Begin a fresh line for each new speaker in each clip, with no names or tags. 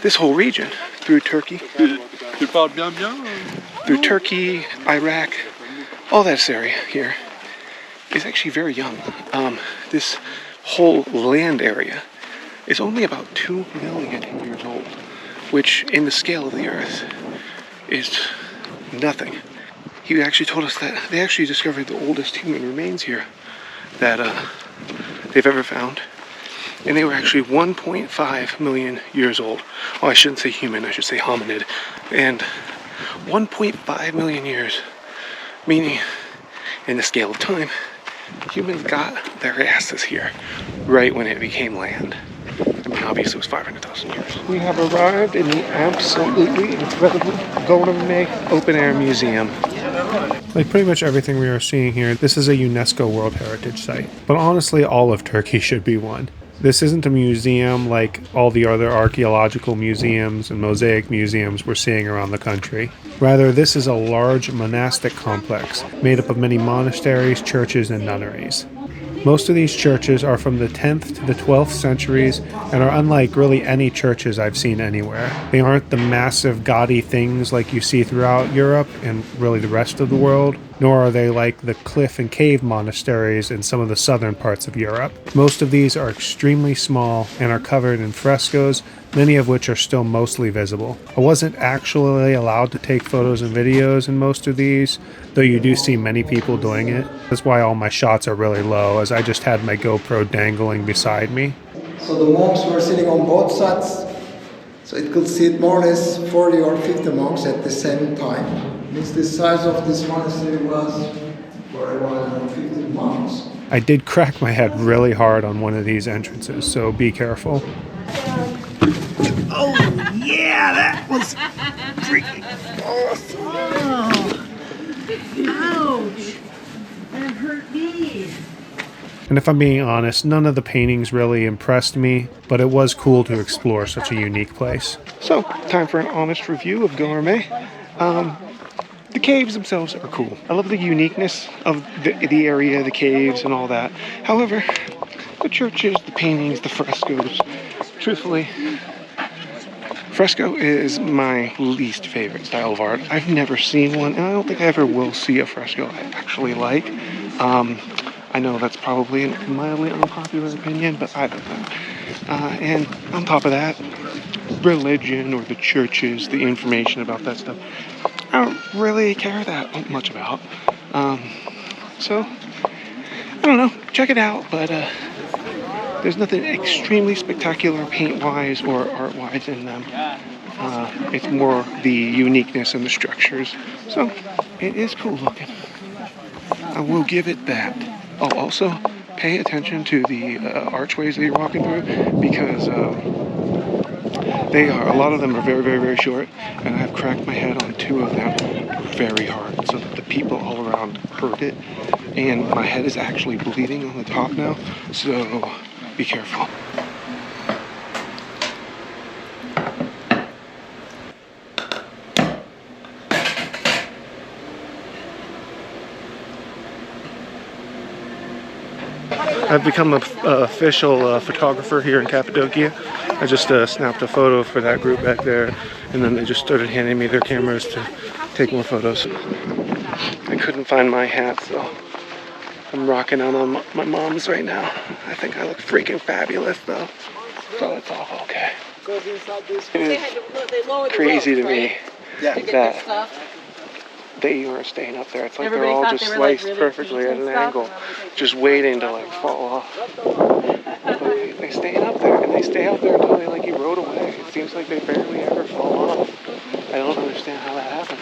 this whole region through Turkey, through Turkey, Iraq, all that area here is actually very young. This whole land area is only about 2 million years old, which in the scale of the earth is nothing. He actually told us that they actually discovered the oldest human remains here that they've ever found. And they were actually 1.5 million years old. Oh, I shouldn't say human, I should say hominid. And 1.5 million years, meaning in the scale of time, humans got their asses here right when it became land. I mean, obviously it was 500,000 years. We have arrived in the absolutely incredible Goreme Open Air Museum. Like pretty much everything we are seeing here, this is a UNESCO World Heritage Site. But honestly, all of Turkey should be one. This isn't a museum like all the other archaeological museums and mosaic museums we're seeing around the country. Rather, this is a large monastic complex made up of many monasteries, churches, and nunneries. Most of these churches are from the 10th to the 12th centuries and are unlike really any churches I've seen anywhere. They aren't the massive gaudy things like you see throughout Europe and really the rest of the world, nor are they like the cliff and cave monasteries in some of the southern parts of Europe. Most of these are extremely small and are covered in frescoes, many of which are still mostly visible. I wasn't actually allowed to take photos and videos in most of these, though you do see many people doing it. That's why all my shots are really low, as I just had my GoPro dangling beside me.
So the monks were sitting on both sides, so it could sit more or less 40 or 50 monks at the same time. Means the size of this monastery was for 150 monks.
I did crack my head really hard on one of these entrances, so be careful.
Oh, yeah, that was freaking awesome. Oh, ouch. That hurt me.
And if I'm being honest, none of the paintings really impressed me, but it was cool to explore such a unique place. So, time for an honest review of Goreme. The caves themselves are cool. I love the uniqueness of the area, the caves, and all that. However, the churches, the paintings, the frescoes, truthfully, fresco is my least favorite style of art. I've never seen one, and I don't think I ever will see a fresco I actually like. I know that's probably a mildly unpopular opinion, but I don't know. And on top of that, religion or the churches, the information about that stuff, I don't really care that much about. So, I don't know, check it out, but there's nothing extremely spectacular paint-wise or art-wise in them. It's more the uniqueness and the structures. So, it is cool looking. I will give it that. Oh, also, pay attention to the archways that you're walking through, because a lot of them are very, very, very short, and I've cracked my head on 2 of them very hard, so that the people all around heard it, and my head is actually bleeding on the top now, so be careful. I've become an official photographer here in Cappadocia. I just snapped a photo for that group back there, and then they just started handing me their cameras to take more photos. I couldn't find my hat, so I'm rocking out on my mom's right now. I think I look freaking fabulous though, so it's all okay. It's crazy to me that they are staying up there. It's like they're all just sliced perfectly at an angle, just waiting to like fall off. But they stay up there, and they stay up there until they like erode away. It seems like they barely ever fall off. I don't understand how that happens.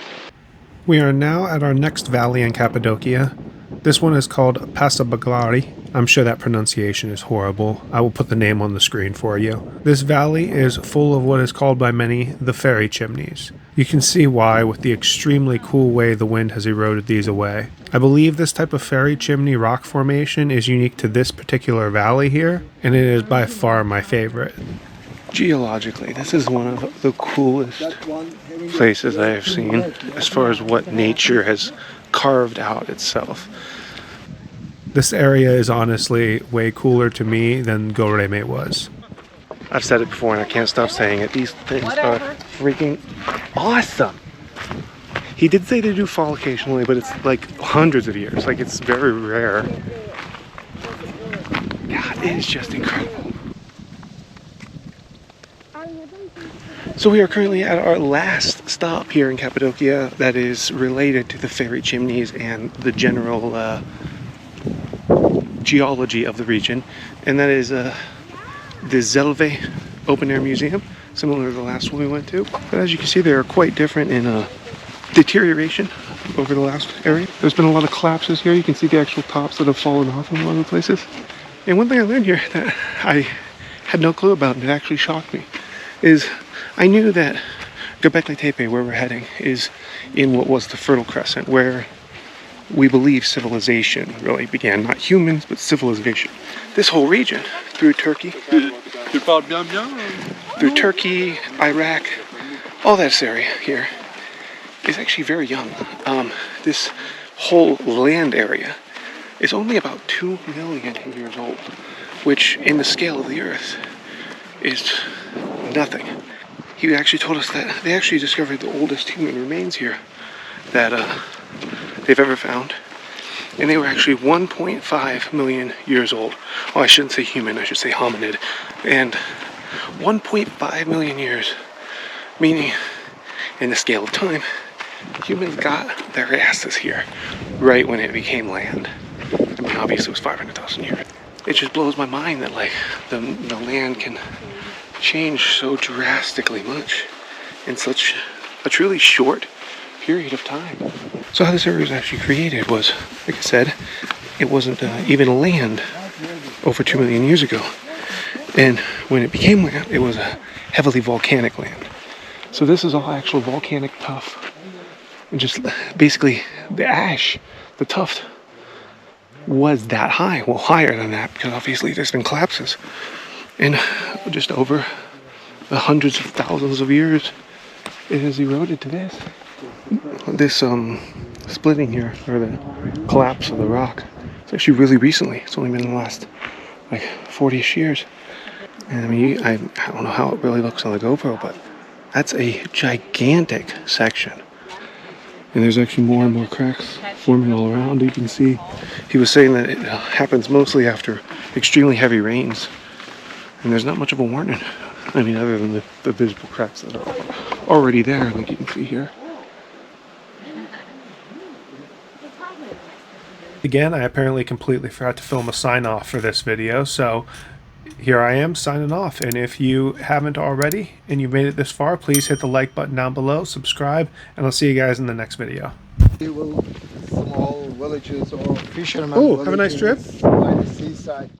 We are now at our next valley in Cappadocia. This one is called Pasabag. I'm sure that pronunciation is horrible. I will put the name on the screen for you. This valley is full of what is called by many the fairy chimneys. You can see why with the extremely cool way the wind has eroded these away. I believe this type of fairy chimney rock formation is unique to this particular valley here, and it is by far my favorite. Geologically, this is one of the coolest places I have seen as far as what nature has carved out itself. This area is honestly way cooler to me than Goreme was. I've said it before and I can't stop saying it. These things are freaking awesome. He did say they do fall occasionally, but it's like hundreds of years. Like, it's very rare. God, it is just incredible. So we are currently at our last stop here in Cappadocia that is related to the fairy chimneys and the general geology of the region. And that is the Zelve open air museum, similar to the last one we went to. But as you can see, they are quite different in deterioration over the last area. There's been a lot of collapses here. You can see the actual tops that have fallen off in a lot of places. And one thing I learned here that I had no clue about, and it actually shocked me, is I knew that Göbekli Tepe, where we're heading, is in what was the Fertile Crescent, where we believe civilization really began. Not humans, but civilization. This whole region, through Turkey, through Turkey, Iraq, all that area here, is actually very young. This whole land area is only about 2 million years old, which in the scale of the earth is nothing. He actually told us that they actually discovered the oldest human remains here that they've ever found, and they were actually 1.5 million years old. Oh, I shouldn't say human, I should say hominid. And 1.5 million years, meaning in the scale of time, humans got their asses here right when it became land. I mean, obviously it was 500,000 years. It just blows my mind that like the land can change so drastically much in such a truly short period of time. So how this area was actually created was, like I said, it wasn't even land over 2 million years ago. And when it became land, it was a heavily volcanic land. So this is all actual volcanic tuff. And just basically the ash, the tuft, was that high. Well, higher than that, because obviously there's been collapses. And just over the hundreds of thousands of years, it has eroded to this. This splitting here, or the collapse of the rock, it's actually really recently. It's only been in the last like 40-ish years. And I mean, I don't know how it really looks on the GoPro, but that's a gigantic section. And there's actually more and more cracks forming all around. You can see, he was saying that it happens mostly after extremely heavy rains. And there's not much of a warning. I mean, other than the visible cracks that are already there, like you can see here. Again, I apparently completely forgot to film a sign-off for this video, so here I am signing off. And if you haven't already and you've made it this far, please hit the like button down below, subscribe, and I'll see you guys in the next video.
Small villages or fishermen.
Oh, have a nice trip.
By the seaside.